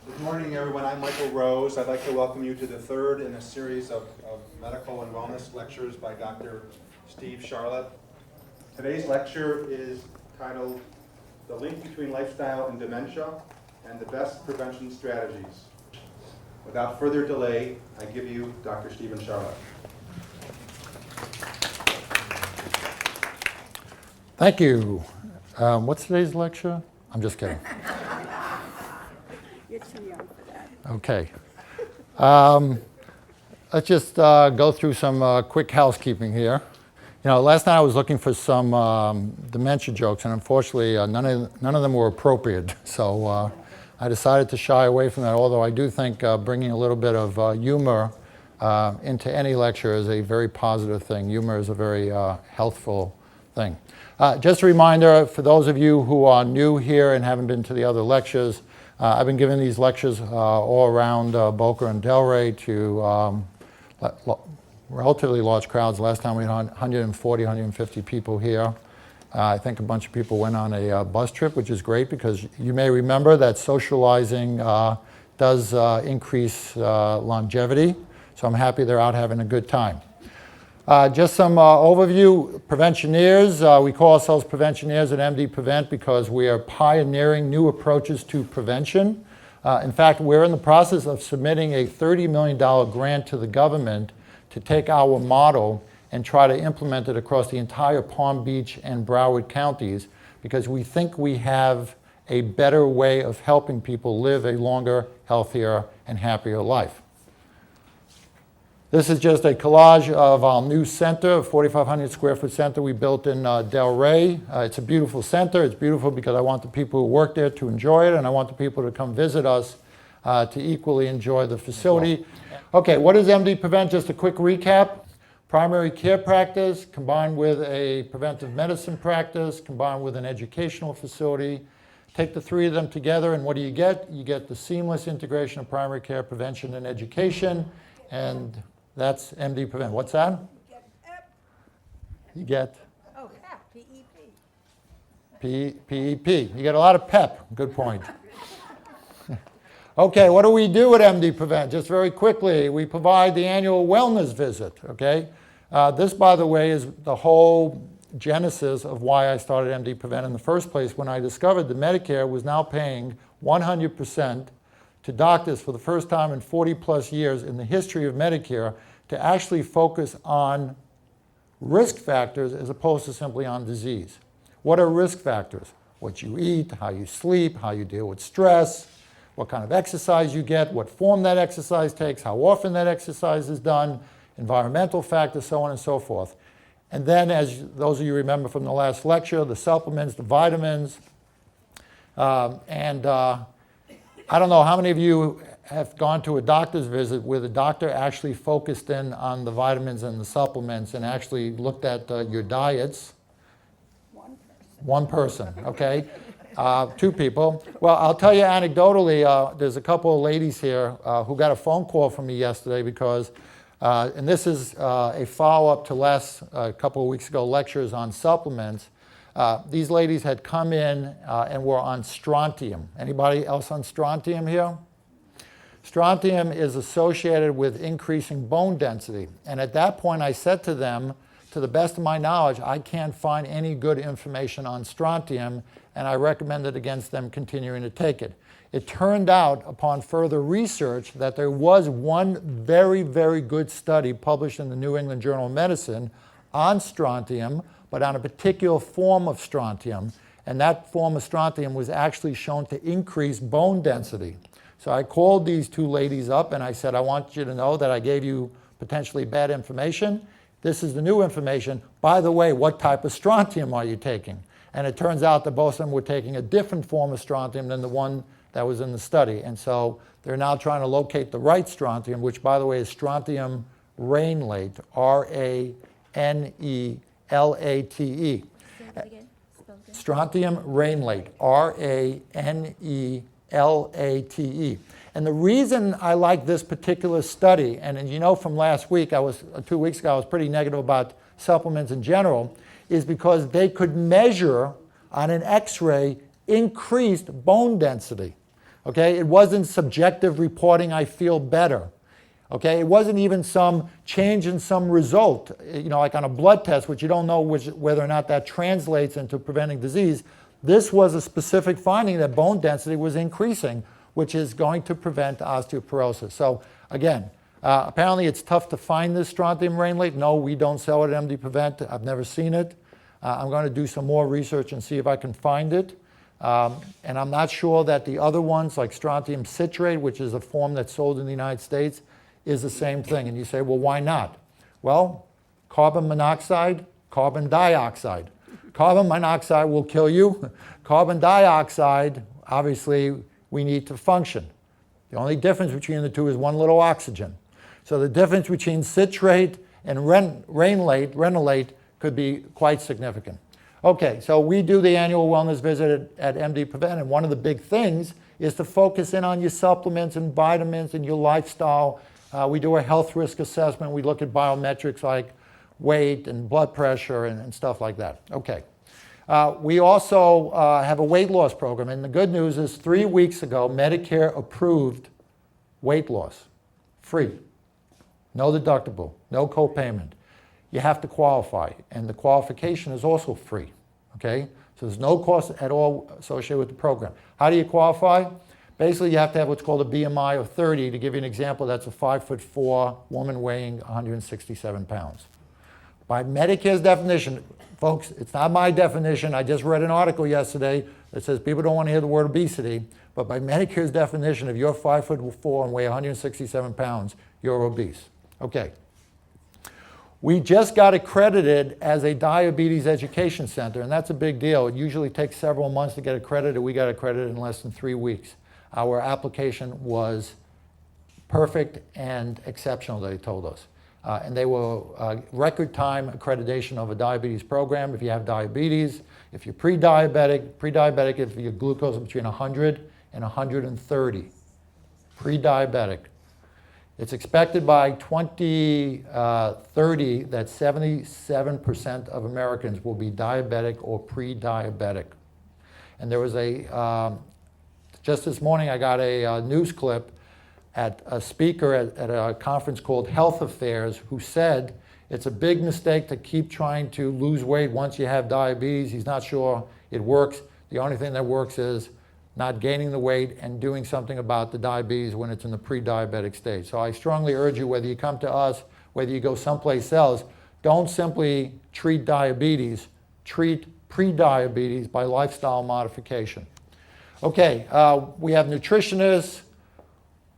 Good morning, everyone. I'm Michael Rose. I'd like to welcome you to the third in a series of medical and wellness lectures by Dr. Steve Charlap. Today's lecture is titled The Link Between Lifestyle and Dementia and the Best Prevention Strategies. Without further delay, I give you Dr. Stephen Charlap. Thank you. What's today's lecture? I'm just kidding. You're too young for that. Okay. Let's just go through some quick housekeeping here. You know, last night I was looking for some dementia jokes, and unfortunately none of them were appropriate. So I decided to shy away from that, although I do think bringing a little bit of humor into any lecture is a very positive thing. Humor is a very healthful thing. Just a reminder, for those of you who are new here and haven't been to the other lectures, I've been giving these lectures all around Boca and Delray to relatively large crowds. Last time we had 140, 150 people here. I think a bunch of people went on a bus trip, which is great because you may remember that socializing does increase longevity. So I'm happy they're out having a good time. Just some overview. Preventioneers. We call ourselves Preventioneers at MDPrevent because we are pioneering new approaches to prevention. In fact, we're in the process of submitting a $30 million grant to the government to take our model and try to implement it across the entire Palm Beach and Broward counties because we think we have a better way of helping people live a longer, healthier, and happier life. This is just a collage of our new center, a 4,500 square foot center we built in Delray. It's a beautiful center. It's beautiful because I want the people who work there to enjoy it, and I want the people to come visit us to equally enjoy the facility. Okay, what is MDPrevent? Just a quick recap. Primary care practice combined with a preventive medicine practice, combined with an educational facility. Take the three of them together, and what do you get? You get the seamless integration of primary care, prevention, and education, and that's MDPrevent. What's that? You get Oh, PEP. PEP. You get a lot of PEP. Good point. Okay, what do we do at MDPrevent? Just very quickly, we provide the annual wellness visit, okay? This, by the way, is the whole genesis of why I started MDPrevent in the first place when I discovered that Medicare was now paying 100% to doctors for the first time in 40 plus years in the history of Medicare to actually focus on risk factors as opposed to simply on disease. What are risk factors? What you eat, how you sleep, how you deal with stress, what kind of exercise you get, what form that exercise takes, how often that exercise is done, environmental factors, so on and so forth. And then, as those of you remember from the last lecture, the supplements, the vitamins, I don't know how many of you have gone to a doctor's visit where the doctor actually focused in on the vitamins and the supplements and actually looked at your diets. One person, okay? Two people. Well, I'll tell you anecdotally, there's a couple of ladies here who got a phone call from me yesterday because, and this is a follow-up to a couple of weeks ago lectures on supplements. These ladies had come in and were on strontium. Anybody else on strontium here? Strontium is associated with increasing bone density. And at that point I said to them, to the best of my knowledge, I can't find any good information on strontium, and I recommended against them continuing to take it. It turned out, upon further research, that there was one very, very good study published in the New England Journal of Medicine on strontium, but on a particular form of strontium, and that form of strontium was actually shown to increase bone density. So I called these two ladies up and I said, I want you to know that I gave you potentially bad information. This is the new information. By the way, what type of strontium are you taking? And it turns out that both of them were taking a different form of strontium than the one that was in the study. And so they're now trying to locate the right strontium, which, by the way, is strontium rainlate, R-A-N-E-L-A-T-E. Strontium rainlate, R-A-N-E-L-A-T-E. And the reason I like this particular study, and you know from last week, 2 weeks ago, I was pretty negative about supplements in general, is because they could measure on an X-ray increased bone density. Okay, it wasn't subjective reporting, I feel better. Okay, it wasn't even some change in some result, like on a blood test, which you don't know whether or not that translates into preventing disease. This was a specific finding that bone density was increasing, which is going to prevent osteoporosis. So again, apparently it's tough to find this strontium ranelate. No, we don't sell it at MDPrevent. I've never seen it. I'm going to do some more research and see if I can find it. And I'm not sure that the other ones, like strontium citrate, which is a form that's sold in the United States, is the same thing. And you say, well, why not? Well, carbon monoxide, carbon dioxide. Carbon monoxide will kill you. Carbon dioxide, obviously, we need to function. The only difference between the two is one little oxygen. So the difference between citrate and renylate could be quite significant. Okay, so we do the annual wellness visit at MDPrevent, and one of the big things is to focus in on your supplements and vitamins and your lifestyle. We do a health risk assessment. We look at biometrics like weight and blood pressure and stuff like that. Okay. We also have a weight loss program, and the good news is 3 weeks ago, Medicare approved weight loss, free, no deductible, no copayment. You have to qualify, and the qualification is also free, okay? So there's no cost at all associated with the program. How do you qualify? Basically, you have to have what's called a BMI of 30. To give you an example, that's a 5'4" woman weighing 167 pounds. By Medicare's definition, folks, it's not my definition. I just read an article yesterday that says people don't want to hear the word obesity, but by Medicare's definition, if you're 5'4" and weigh 167 pounds, you're obese. Okay. We just got accredited as a diabetes education center, and that's a big deal. It usually takes several months to get accredited. We got accredited in less than 3 weeks. Our application was perfect and exceptional, they told us. And they were record time accreditation of a diabetes program. If you have diabetes, if you're pre-diabetic if your glucose is between 100 and 130, pre-diabetic. It's expected by 2030 that 77% of Americans will be diabetic or pre-diabetic. And there was just this morning I got a news clip at a speaker at a conference called Health Affairs who said it's a big mistake to keep trying to lose weight once you have diabetes. He's not sure it works. The only thing that works is not gaining the weight and doing something about the diabetes when it's in the pre-diabetic stage. So I strongly urge you, whether you come to us, whether you go someplace else, don't simply treat diabetes, treat pre-diabetes by lifestyle modification. Okay, we have nutritionists,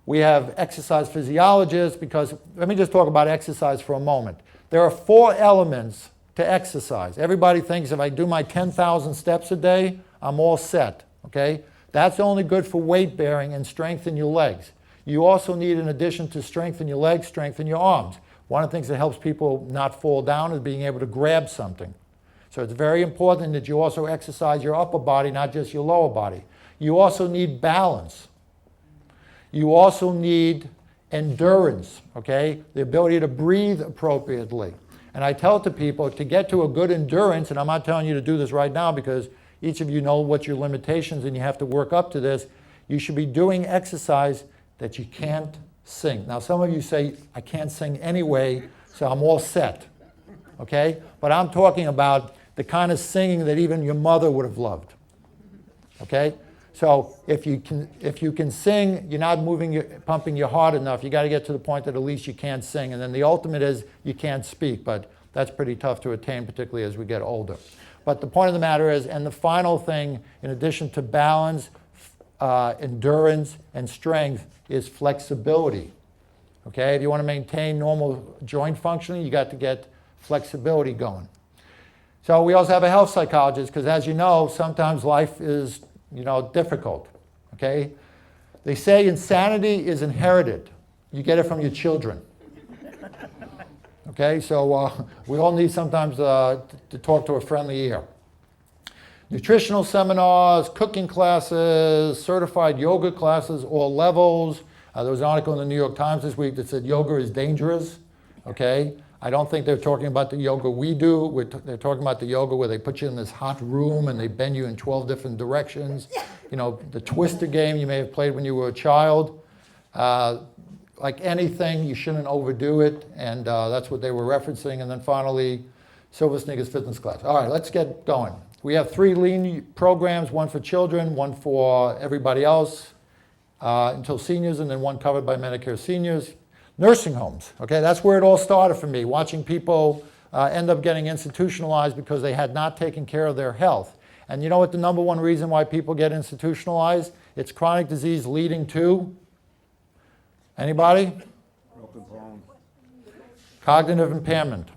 we have exercise physiologists, because let me just talk about exercise for a moment. There are 4 elements to exercise. Everybody thinks if I do my 10,000 steps a day, I'm all set, okay? That's only good for weight bearing and strengthen your legs. You also need, in addition to strengthen your legs, strengthen your arms. One of the things that helps people not fall down is being able to grab something. So it's very important that you also exercise your upper body, not just your lower body. You also need balance. You also need endurance, okay? The ability to breathe appropriately. And I tell to people to get to a good endurance, and I'm not telling you to do this right now because each of you know what your limitations and you have to work up to this. You should be doing exercise that you can't sing. Now some of you say, I can't sing anyway, so I'm all set, okay? But I'm talking about the kind of singing that even your mother would have loved, okay? So if you can sing, you're not pumping your heart enough. You got to get to the point that at least you can't sing. And then the ultimate is you can't speak, but that's pretty tough to attain, particularly as we get older. But the point of the matter is, and the final thing, in addition to balance, endurance, and strength, is flexibility. Okay, if you want to maintain normal joint functioning, you got to get flexibility going. So we also have a health psychologist, because as you know, sometimes life is difficult, okay? They say insanity is inherited. You get it from your children. Okay, so we all need sometimes to talk to a friendly ear. Nutritional seminars, cooking classes, certified yoga classes, all levels. There was an article in the New York Times this week that said yoga is dangerous, okay? I don't think they're talking about the yoga we do. They're talking about the yoga where they put you in this hot room and they bend you in 12 different directions. You know, the twister game you may have played when you were a child. Like anything, you shouldn't overdo it, and that's what they were referencing. And then finally, Silver Sneakers Fitness Class. All right, let's get going. We have 3 lean programs, one for children, one for everybody else until seniors, and then one covered by Medicare seniors. Nursing homes, okay, that's where it all started for me, watching people end up getting institutionalized because they had not taken care of their health. And you know what the number one reason why people get institutionalized? It's chronic disease leading to, anybody? Broken bone. Cognitive impairment.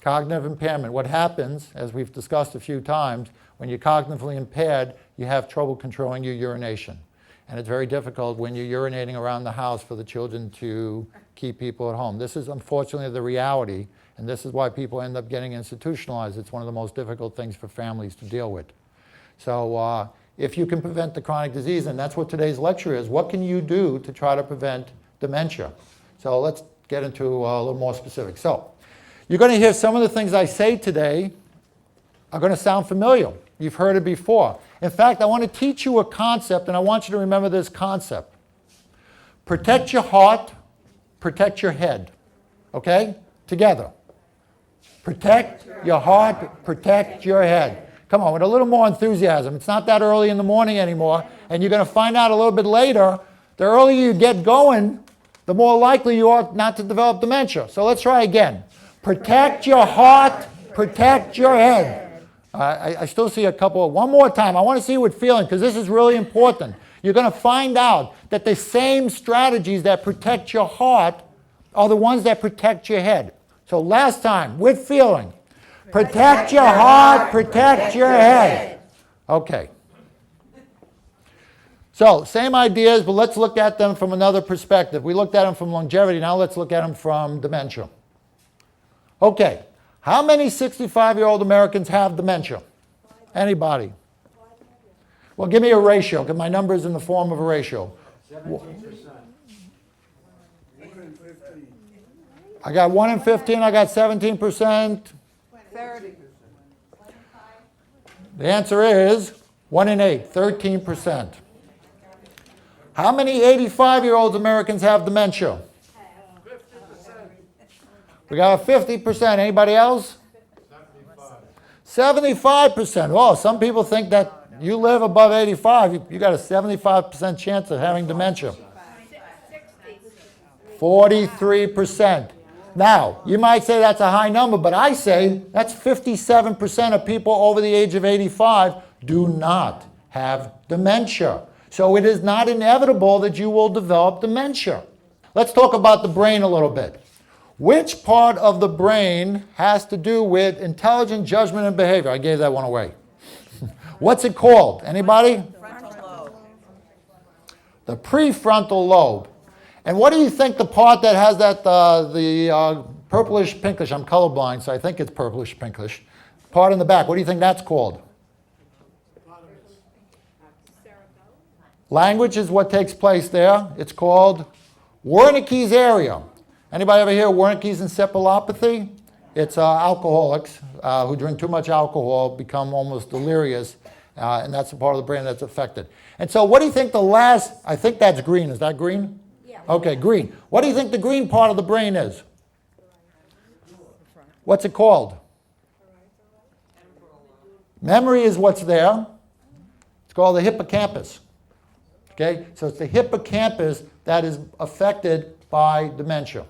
Cognitive impairment. What happens, as we've discussed a few times, when you're cognitively impaired, you have trouble controlling your urination. And it's very difficult when you're urinating around the house for the children to keep people at home. This is unfortunately the reality, and this is why people end up getting institutionalized. It's one of the most difficult things for families to deal with. So if you can prevent the chronic disease, and that's what today's lecture is, what can you do to try to prevent dementia? So let's get into a little more specific. So you're going to hear some of the things I say today are going to sound familiar. You've heard it before. In fact, I want to teach you a concept, and I want you to remember this concept. Protect your heart, protect your head. Okay? Together. Protect your heart, protect your head. Come on, with a little more enthusiasm. It's not that early in the morning anymore, and you're going to find out a little bit later, the earlier you get going, the more likely you are not to develop dementia. So let's try again. Protect your heart, protect your head. I still see a couple. One more time. I want to see you with feeling, because this is really important. You're going to find out that the same strategies that protect your heart are the ones that protect your head. So last time, with feeling. Protect your heart, protect your head. Okay. So same ideas, but let's look at them from another perspective. We looked at them from longevity. Now let's look at them from dementia. Okay. How many 65-year-old Americans have dementia? Anybody? Well, give me a ratio, because my number is in the form of a ratio. 17%. I got 1 in 15, I got 17%. 30. The answer is 1 in 8, 13%. How many 85-year-old Americans have dementia? We got a 50%. Anybody else? 75%. Well, some people think that you live above 85, you got a 75% chance of having dementia. 43%. Now, you might say that's a high number, but I say that's 57% of people over the age of 85 do not have dementia. So it is not inevitable that you will develop dementia. Let's talk about the brain a little bit. Which part of the brain has to do with intelligent judgment and behavior? I gave that one away. What's it called? Anybody? Frontal lobe. The prefrontal lobe. And what do you think the part that has that, purplish pinkish, I'm colorblind, so I think it's purplish pinkish, part in the back, what do you think that's called? Language is what takes place there. It's called Wernicke's area. Anybody ever hear of Wernicke's encephalopathy? It's alcoholics who drink too much alcohol become almost delirious, and that's the part of the brain that's affected. And so what do you think the last, I think that's green, is that green? Yeah. Okay, green. What do you think the green part of the brain is? What's it called? Memory is what's there. It's called the hippocampus. Okay, so it's the hippocampus that is affected by dementia.